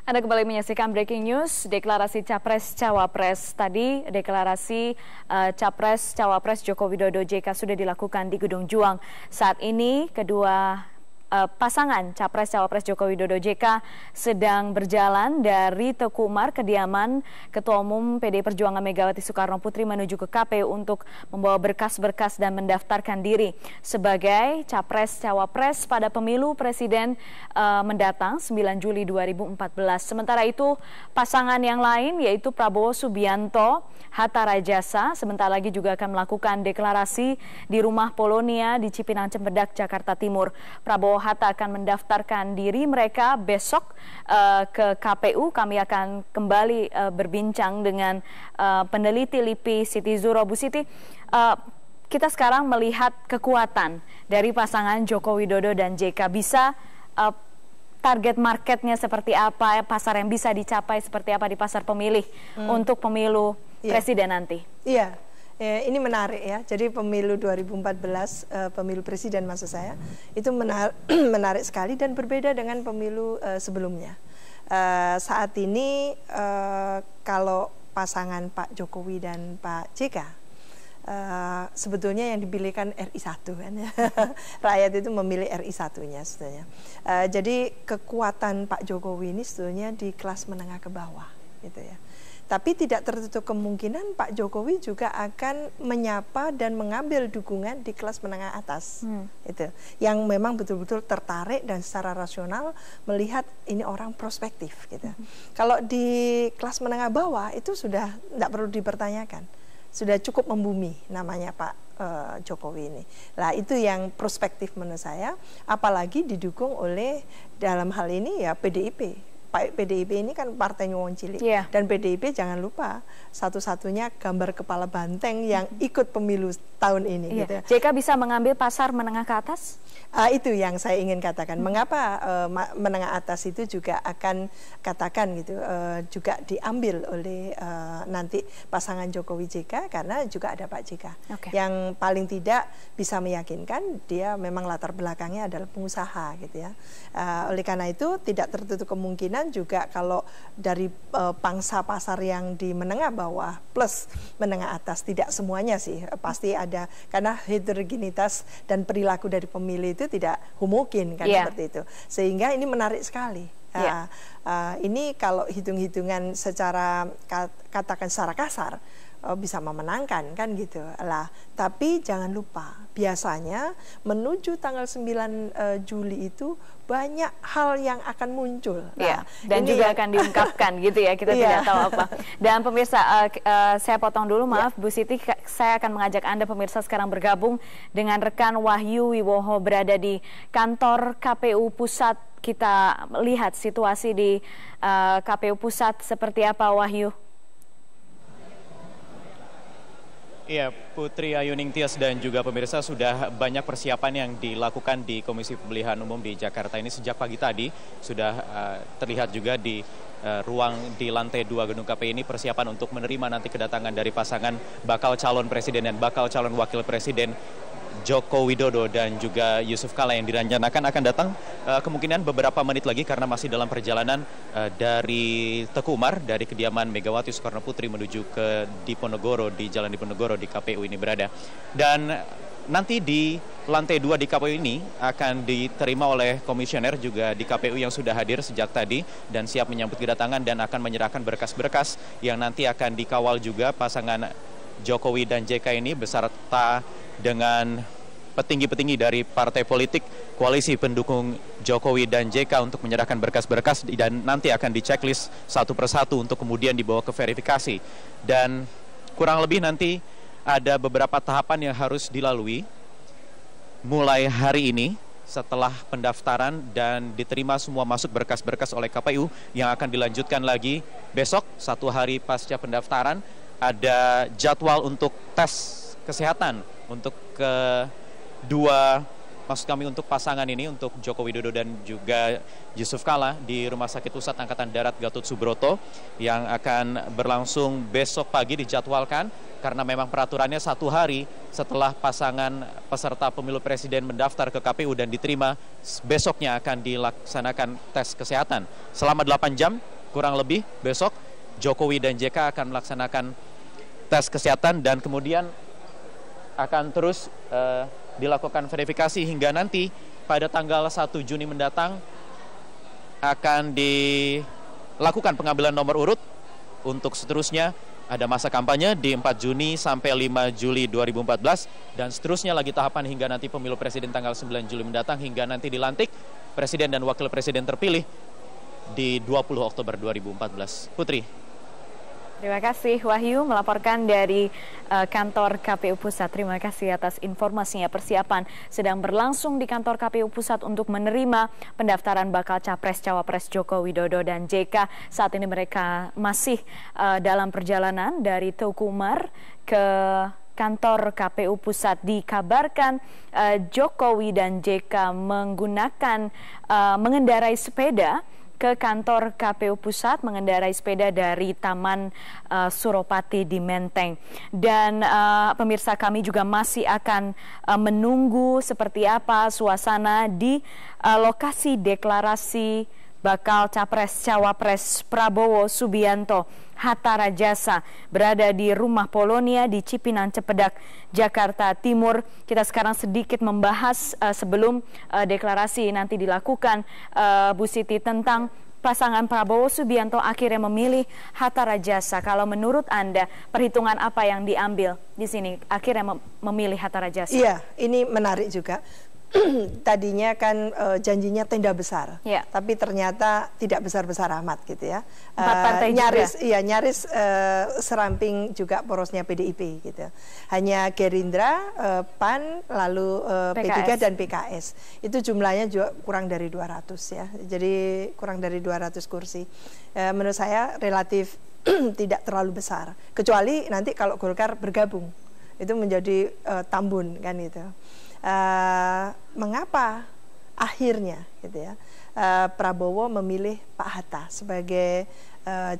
Anda kembali menyaksikan Breaking News, deklarasi Capres-Cawapres. Tadi deklarasi Capres-Cawapres Joko Widodo JK sudah dilakukan di Gedung Juang. Saat ini kedua pasangan Capres-Cawapres Joko Widodo JK sedang berjalan dari Teguh Umar, kediaman Ketua Umum PDI Perjuangan Megawati Soekarno Putri menuju ke KPU untuk membawa berkas-berkas dan mendaftarkan diri sebagai Capres-Cawapres pada pemilu presiden mendatang 9 Juli 2014. Sementara itu pasangan yang lain yaitu Prabowo Subianto, Hatta Rajasa sebentar lagi juga akan melakukan deklarasi di Rumah Polonia di Cipinang Cempedak, Jakarta Timur. Prabowo Hatta akan mendaftarkan diri mereka besok ke KPU. Kami akan kembali berbincang dengan peneliti LIPI Siti Zuro. Bu Siti, kita sekarang melihat kekuatan dari pasangan Joko Widodo dan JK. Bisa target marketnya seperti apa, pasar yang bisa dicapai seperti apa di pasar pemilih untuk pemilu presiden nanti? Iya. Ini menarik ya, jadi pemilu 2014, pemilu presiden maksud saya, itu menarik sekali dan berbeda dengan pemilu sebelumnya. Saat ini kalau pasangan Pak Jokowi dan Pak JK, sebetulnya yang dipilihkan RI1 kan ya. Rakyat itu memilih RI1-nya sebetulnya. Jadi kekuatan Pak Jokowi ini sebetulnya di kelas menengah ke bawah gitu ya. Tapi tidak tertutup kemungkinan Pak Jokowi juga akan menyapa dan mengambil dukungan di kelas menengah atas. Itu yang memang betul-betul tertarik dan secara rasional melihat ini orang prospektif gitu. Kalau di kelas menengah bawah itu sudah tidak perlu dipertanyakan. Sudah cukup membumi namanya Pak Jokowi ini. Nah, itu yang prospektif menurut saya, apalagi didukung oleh dalam hal ini ya PDIP. PDIP ini kan partai nyuwun cilik, dan PDIP jangan lupa satu-satunya gambar kepala banteng yang ikut pemilu tahun ini. Gitu. JK bisa mengambil pasar menengah ke atas? Itu yang saya ingin katakan. Mengapa menengah atas itu juga akan katakan gitu, juga diambil oleh nanti pasangan Jokowi JK, karena juga ada Pak JK yang paling tidak bisa meyakinkan dia memang latar belakangnya adalah pengusaha gitu ya. Oleh karena itu tidak tertutup kemungkinan juga kalau dari pangsa pasar yang di menengah bawah plus menengah atas, tidak semuanya sih pasti ada, karena heterogenitas dan perilaku dari pemilih itu tidak homogen kan seperti itu, sehingga ini menarik sekali. Ini kalau hitung-hitungan secara katakan secara kasar bisa memenangkan kan gitu lah. Tapi jangan lupa biasanya menuju tanggal 9 Juli itu banyak hal yang akan muncul. Dan juga akan diungkapkan gitu ya, kita tidak tahu apa. Dan pemirsa, saya potong dulu, maaf Bu Siti, saya akan mengajak Anda pemirsa sekarang bergabung dengan rekan Wahyu Wiwoho berada di kantor KPU Pusat. Kita lihat situasi di KPU Pusat seperti apa, Wahyu. Iya, Putri Ayuning Tias dan juga pemirsa, sudah banyak persiapan yang dilakukan di Komisi Pemilihan Umum di Jakarta ini sejak pagi tadi. Sudah terlihat juga di ruang di lantai 2 gedung KPU ini persiapan untuk menerima nanti kedatangan dari pasangan bakal calon presiden dan bakal calon wakil presiden Joko Widodo dan juga Yusuf Kala yang direncanakan akan datang kemungkinan beberapa menit lagi karena masih dalam perjalanan dari Teguh Umar, dari kediaman Megawati Soekarno Putri menuju ke Diponegoro, di Jalan Diponegoro di KPU ini berada. Dan nanti di lantai 2 di KPU ini akan diterima oleh komisioner juga di KPU yang sudah hadir sejak tadi dan siap menyambut kedatangan dan akan menyerahkan berkas-berkas yang nanti akan dikawal juga pasangan Jokowi dan JK ini beserta dengan petinggi-petinggi dari partai politik koalisi pendukung Jokowi dan JK untuk menyerahkan berkas-berkas dan nanti akan diceklis satu persatu untuk kemudian dibawa ke verifikasi. Dan kurang lebih nanti ada beberapa tahapan yang harus dilalui mulai hari ini setelah pendaftaran dan diterima semua masuk berkas-berkas oleh KPU yang akan dilanjutkan lagi besok, satu hari pasca pendaftaran. Ada jadwal untuk tes kesehatan untuk untuk pasangan ini, untuk Joko Widodo dan juga Yusuf Kala di Rumah Sakit Pusat Angkatan Darat Gatot Subroto yang akan berlangsung besok pagi dijadwalkan karena memang peraturannya satu hari setelah pasangan peserta pemilu presiden mendaftar ke KPU dan diterima, besoknya akan dilaksanakan tes kesehatan selama 8 jam. kurang lebih besok Jokowi dan JK akan melaksanakan tes kesehatan dan kemudian akan terus dilakukan verifikasi hingga nanti pada tanggal 1 Juni mendatang akan dilakukan pengambilan nomor urut. Untuk seterusnya ada masa kampanye di 4 Juni sampai 5 Juli 2014 dan seterusnya lagi tahapan hingga nanti pemilu presiden tanggal 9 Juli mendatang hingga nanti dilantik presiden dan wakil presiden terpilih di 20 Oktober 2014. Putri. Terima kasih Wahyu melaporkan dari kantor KPU Pusat. Terima kasih atas informasinya. Persiapan sedang berlangsung di kantor KPU Pusat untuk menerima pendaftaran bakal Capres-Cawapres Joko Widodo dan JK. Saat ini mereka masih dalam perjalanan dari Teguh Umar ke kantor KPU Pusat. Dikabarkan Jokowi dan JK mengendarai sepeda ke kantor KPU Pusat, mengendarai sepeda dari Taman Suropati di Menteng. Dan pemirsa, kami juga masih akan menunggu seperti apa suasana di lokasi deklarasi bakal Capres-Cawapres Prabowo Subianto Hatta Rajasa berada di Rumah Polonia di Cipinang Cepedak, Jakarta Timur. Kita sekarang sedikit membahas sebelum deklarasi nanti dilakukan, Bu Siti, tentang pasangan Prabowo Subianto akhirnya memilih Hatta Rajasa. Kalau menurut Anda, perhitungan apa yang diambil di sini akhirnya memilih Hatta Rajasa? Iya, ini menarik juga. Tadinya kan janjinya tenda besar, tapi ternyata tidak besar-besar amat gitu ya. Nyaris, iya nyaris seramping juga porosnya PDIP gitu. Hanya Gerindra, PAN, lalu P3 dan PKS. Itu jumlahnya juga kurang dari 200 ya. Jadi kurang dari 200 kursi. Menurut saya relatif tidak terlalu besar. Kecuali nanti kalau Golkar bergabung, itu menjadi tambun kan gitu. Mengapa akhirnya gitu ya Prabowo memilih Pak Hatta sebagai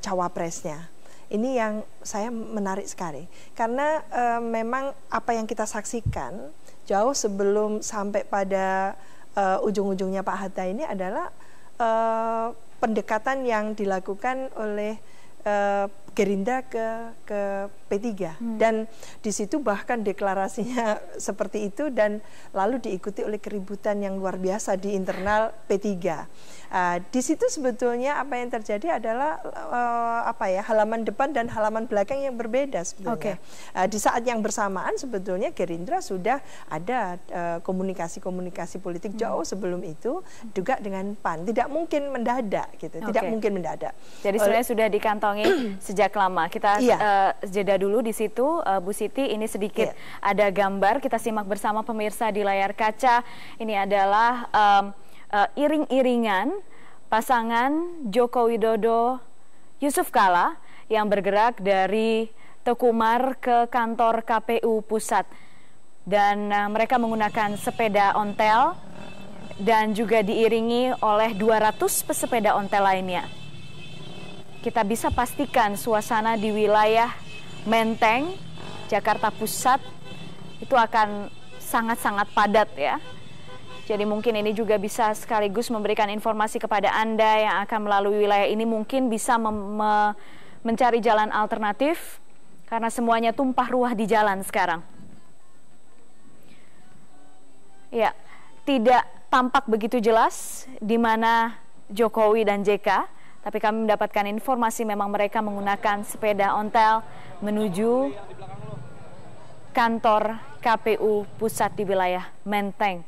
cawapresnya? Ini yang saya menarik sekali karena memang apa yang kita saksikan jauh sebelum sampai pada ujung-ujungnya Pak Hatta ini adalah pendekatan yang dilakukan oleh Gerindra ke P3 dan di situ bahkan deklarasinya seperti itu dan lalu diikuti oleh keributan yang luar biasa di internal P3. Di situ sebetulnya apa yang terjadi adalah halaman depan dan halaman belakang yang berbeda sebetulnya. Di saat yang bersamaan sebetulnya Gerindra sudah ada komunikasi politik jauh sebelum itu juga dengan PAN. Tidak mungkin mendadak gitu, tidak mungkin mendadak. Jadi sebenarnya sudah dikantongi sejak lama. Kita jeda dulu di situ, Bu Siti. Ini sedikit ada gambar, kita simak bersama pemirsa di layar kaca. Ini adalah iring-iringan pasangan Joko Widodo Yusuf Kala yang bergerak dari Teguh Umar ke kantor KPU Pusat. Dan mereka menggunakan sepeda ontel dan juga diiringi oleh 200 pesepeda ontel lainnya. Kita bisa pastikan suasana di wilayah Menteng, Jakarta Pusat itu akan sangat-sangat padat ya. Jadi mungkin ini juga bisa sekaligus memberikan informasi kepada Anda yang akan melalui wilayah ini, mungkin bisa mencari jalan alternatif karena semuanya tumpah ruah di jalan sekarang. Ya, tidak tampak begitu jelas di mana Jokowi dan JK. Tapi kami mendapatkan informasi memang mereka menggunakan sepeda ontel menuju kantor KPU Pusat di wilayah Menteng,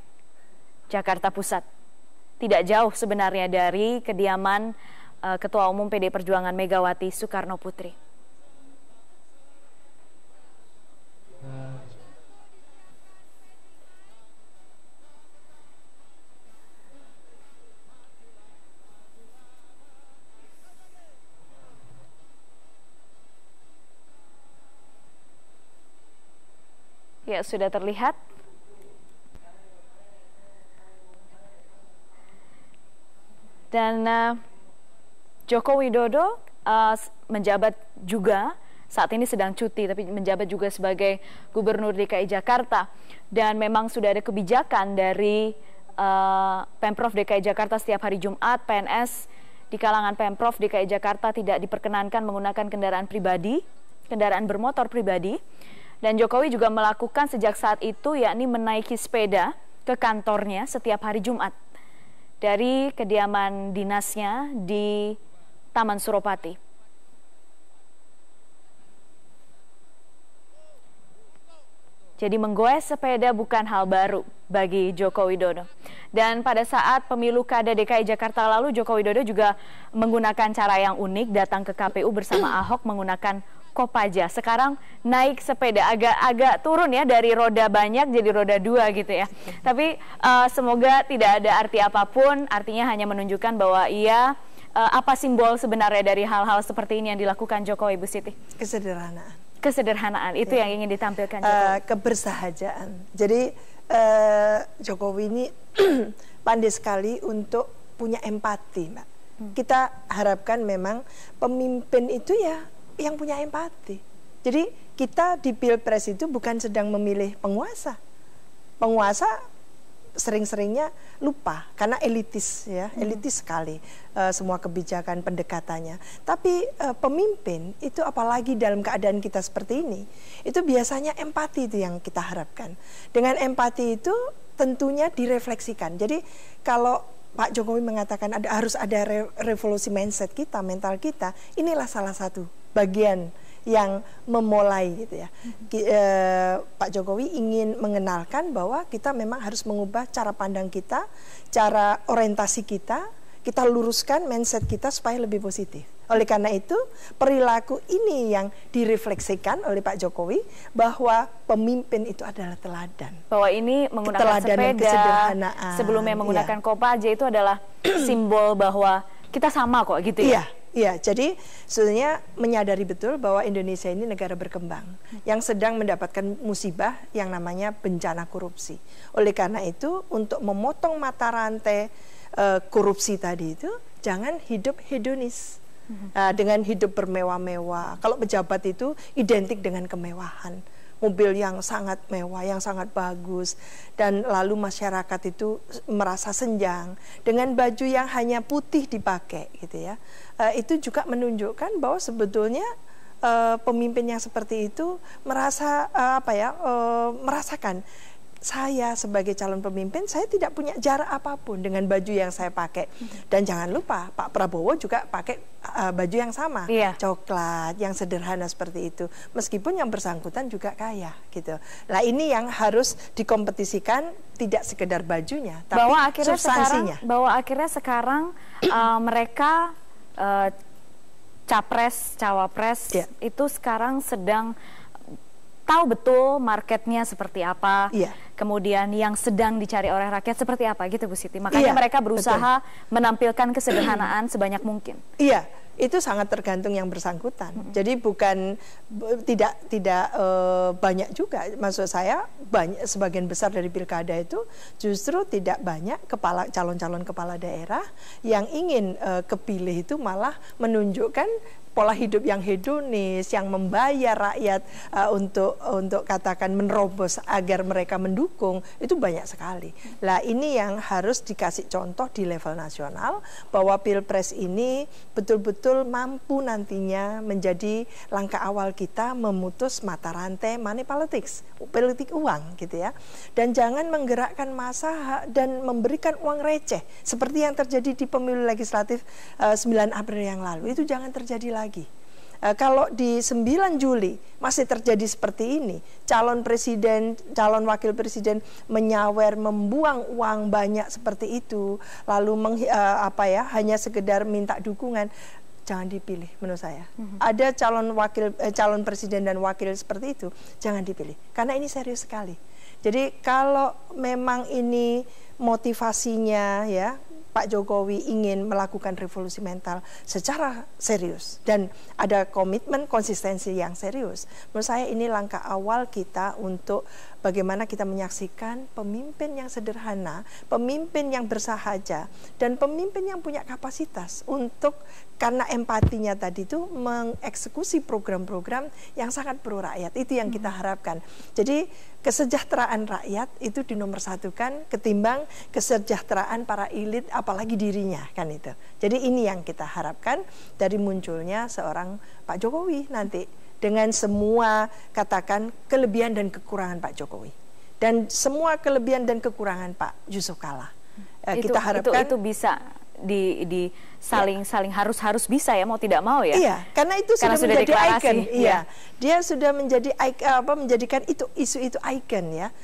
Jakarta Pusat. Tidak jauh sebenarnya dari kediaman Ketua Umum PD Perjuangan Megawati Soekarno Putri. Ya, sudah terlihat. Dan Joko Widodo menjabat juga, saat ini sedang cuti, tapi menjabat juga sebagai Gubernur DKI Jakarta. Dan memang sudah ada kebijakan dari Pemprov DKI Jakarta setiap hari Jumat PNS di kalangan Pemprov DKI Jakarta tidak diperkenankan menggunakan kendaraan pribadi, kendaraan bermotor pribadi. Dan Jokowi juga melakukan sejak saat itu, yakni menaiki sepeda ke kantornya setiap hari Jumat dari kediaman dinasnya di Taman Suropati. Jadi menggoes sepeda bukan hal baru bagi Joko Widodo. Dan pada saat pemilu Kada DKI Jakarta lalu, Joko Widodo juga menggunakan cara yang unik, datang ke KPU bersama Ahok menggunakan Kopaja. Sekarang naik sepeda, agak turun ya, dari roda banyak jadi roda 2 gitu ya. Tapi semoga tidak ada arti apapun, artinya hanya menunjukkan bahwa apa simbol sebenarnya dari hal-hal seperti ini yang dilakukan Jokowi, Bu Siti? Kesederhanaan itu yang ingin ditampilkan Jokowi. Kebersahajaan. Jadi Jokowi ini pandai sekali untuk punya empati, Mbak. Kita harapkan memang pemimpin itu ya yang punya empati. Jadi kita di Pilpres itu bukan sedang memilih penguasa. Penguasa sering-seringnya lupa karena elitis ya, elitis sekali semua kebijakan pendekatannya. Tapi pemimpin itu apalagi dalam keadaan kita seperti ini, itu biasanya empati itu yang kita harapkan. Dengan empati itu tentunya direfleksikan. Jadi kalau Pak Jokowi mengatakan harus ada revolusi mindset kita, mental kita, inilah salah satu bagian yang memulai gitu ya. Pak Jokowi ingin mengenalkan bahwa kita memang harus mengubah cara pandang kita, cara orientasi kita luruskan mindset kita supaya lebih positif. Oleh karena itu, perilaku ini yang direfleksikan oleh Pak Jokowi bahwa pemimpin itu adalah teladan. Bahwa ini menggunakan sepeda, sebelumnya menggunakan Kopaja itu adalah simbol bahwa kita sama kok gitu ya. Iya, jadi sebenarnya menyadari betul bahwa Indonesia ini negara berkembang yang sedang mendapatkan musibah yang namanya bencana korupsi. Oleh karena itu, untuk memotong mata rantai korupsi tadi itu, jangan hidup hedonis dengan hidup bermewah-mewah. Kalau pejabat itu identik dengan kemewahan. Mobil yang sangat mewah, yang sangat bagus, dan lalu masyarakat itu merasa senjang dengan baju yang hanya putih dipakai, gitu ya. Itu juga menunjukkan bahwa sebetulnya pemimpin yang seperti itu merasakan saya sebagai calon pemimpin, saya tidak punya jarak apapun dengan baju yang saya pakai. Dan jangan lupa, Pak Prabowo juga pakai baju yang sama, coklat, yang sederhana seperti itu. Meskipun yang bersangkutan juga kaya, gitu. Nah ini yang harus dikompetisikan, tidak sekedar bajunya, tapi substansinya. Bahwa akhirnya sekarang mereka capres, cawapres itu sekarang sedang tahu betul marketnya seperti apa, kemudian yang sedang dicari oleh rakyat seperti apa gitu Bu Siti. Makanya mereka berusaha menampilkan kesederhanaan sebanyak mungkin. Iya, itu sangat tergantung yang bersangkutan. Jadi bukan tidak banyak juga. Maksud saya banyak, sebagian besar dari pilkada itu justru tidak banyak calon-calon kepala daerah yang ingin kepilih itu malah menunjukkan pola hidup yang hedonis, yang membayar rakyat untuk katakan menerobos agar mereka mendukung, itu banyak sekali. Nah ini yang harus dikasih contoh di level nasional, bahwa Pilpres ini betul-betul mampu nantinya menjadi langkah awal kita memutus mata rantai money politics, politik uang gitu ya. Dan jangan menggerakkan massa dan memberikan uang receh seperti yang terjadi di pemilu legislatif 9 April yang lalu. Itu jangan terjadi lagi. Kalau di 9 Juli masih terjadi seperti ini, calon presiden, calon wakil presiden menyawer, membuang uang banyak seperti itu, lalu hanya sekedar minta dukungan, jangan dipilih menurut saya. Ada calon presiden dan wakil seperti itu, jangan dipilih karena ini serius sekali. Jadi kalau memang ini motivasinya ya, Pak Jokowi ingin melakukan revolusi mental secara serius dan ada komitmen konsistensi yang serius. Menurut saya ini langkah awal kita untuk bagaimana kita menyaksikan pemimpin yang sederhana, pemimpin yang bersahaja, dan pemimpin yang punya kapasitas untuk karena empatinya tadi itu mengeksekusi program-program yang sangat pro rakyat. Itu yang kita harapkan. Jadi kesejahteraan rakyat itu dinomorsatukan ketimbang kesejahteraan para elit, apalagi dirinya, kan itu. Jadi ini yang kita harapkan dari munculnya seorang Pak Jokowi nanti dengan semua katakan kelebihan dan kekurangan Pak Jokowi dan semua kelebihan dan kekurangan Pak Yusuf Kala. Kita harapkan itu bisa saling harus bisa ya, mau tidak mau ya. Iya, karena itu sudah menjadi ikon. Iya. Dia sudah menjadi menjadikan isu itu ikon ya.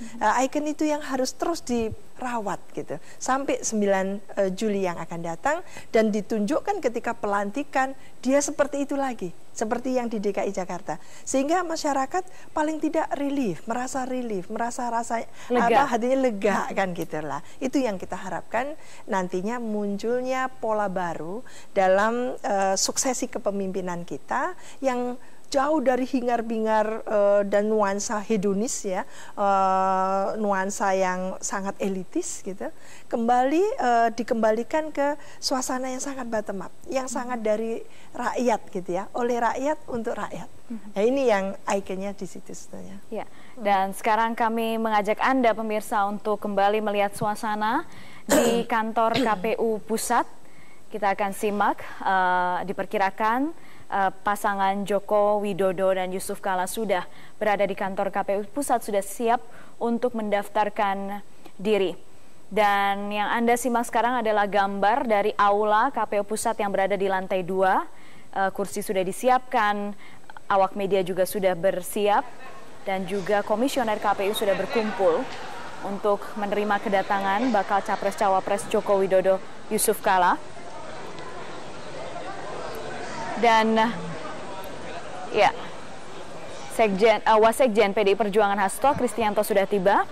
Ikon itu yang harus terus dirawat gitu sampai 9 Juli yang akan datang dan ditunjukkan ketika pelantikan dia seperti itu lagi, seperti yang di DKI Jakarta. Sehingga masyarakat paling tidak merasa hatinya lega kan gitulah. Itu yang kita harapkan nantinya munculnya pola baru dalam suksesi kepemimpinan kita yang jauh dari hingar-bingar dan nuansa hedonis ya, nuansa yang sangat elitis gitu, dikembalikan ke suasana yang sangat bottom up, yang sangat dari rakyat gitu ya, oleh rakyat untuk rakyat. Nah, ini yang ikonnya di situ sebenarnya. Ya. Dan sekarang kami mengajak Anda pemirsa untuk kembali melihat suasana di kantor KPU Pusat. Kita akan simak, diperkirakan pasangan Joko Widodo dan Yusuf Kala sudah berada di kantor KPU Pusat, sudah siap untuk mendaftarkan diri. Dan yang Anda simak sekarang adalah gambar dari aula KPU Pusat yang berada di lantai 2. Kursi sudah disiapkan, awak media juga sudah bersiap, dan juga komisioner KPU sudah berkumpul untuk menerima kedatangan bakal Capres-Cawapres Joko Widodo Yusuf Kala. Dan ya, Wasekjen PDI Perjuangan Hasto Kristianto sudah tiba.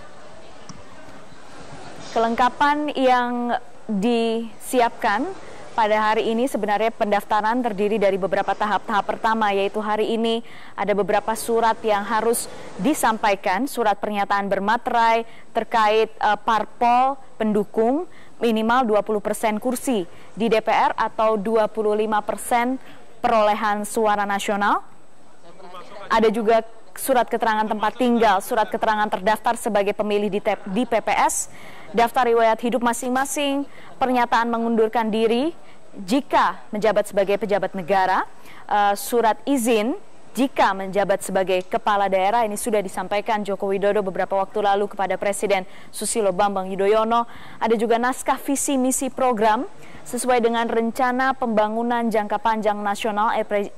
Kelengkapan yang disiapkan pada hari ini sebenarnya pendaftaran terdiri dari beberapa tahap. Pertama yaitu hari ini ada beberapa surat yang harus disampaikan, surat pernyataan bermaterai terkait parpol pendukung minimal 20% kursi di DPR atau 25% perolehan suara nasional. Ada juga surat keterangan tempat tinggal, surat keterangan terdaftar sebagai pemilih di PPS, daftar riwayat hidup masing-masing, pernyataan mengundurkan diri jika menjabat sebagai pejabat negara, surat izin jika menjabat sebagai kepala daerah. Ini sudah disampaikan Joko Widodo beberapa waktu lalu kepada Presiden Susilo Bambang Yudhoyono. Ada juga naskah visi misi program sesuai dengan rencana pembangunan jangka panjang nasional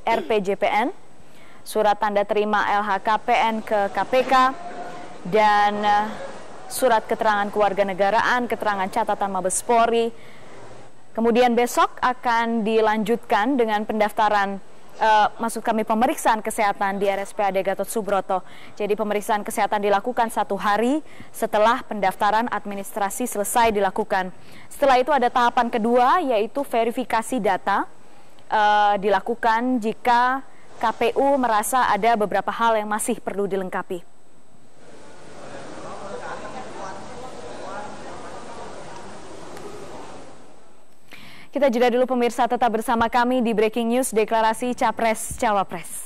RPJPN, surat tanda terima LHKPN ke KPK, dan surat keterangan kewarganegaraan, keterangan catatan Mabes Polri. Kemudian besok akan dilanjutkan dengan pendaftaran, pemeriksaan kesehatan di RSPAD Gatot Subroto. Jadi pemeriksaan kesehatan dilakukan 1 hari setelah pendaftaran administrasi selesai dilakukan. Setelah itu ada tahapan kedua yaitu verifikasi data, dilakukan jika KPU merasa ada beberapa hal yang masih perlu dilengkapi. Kita jeda dulu pemirsa, tetap bersama kami di Breaking News Deklarasi Capres-Cawapres.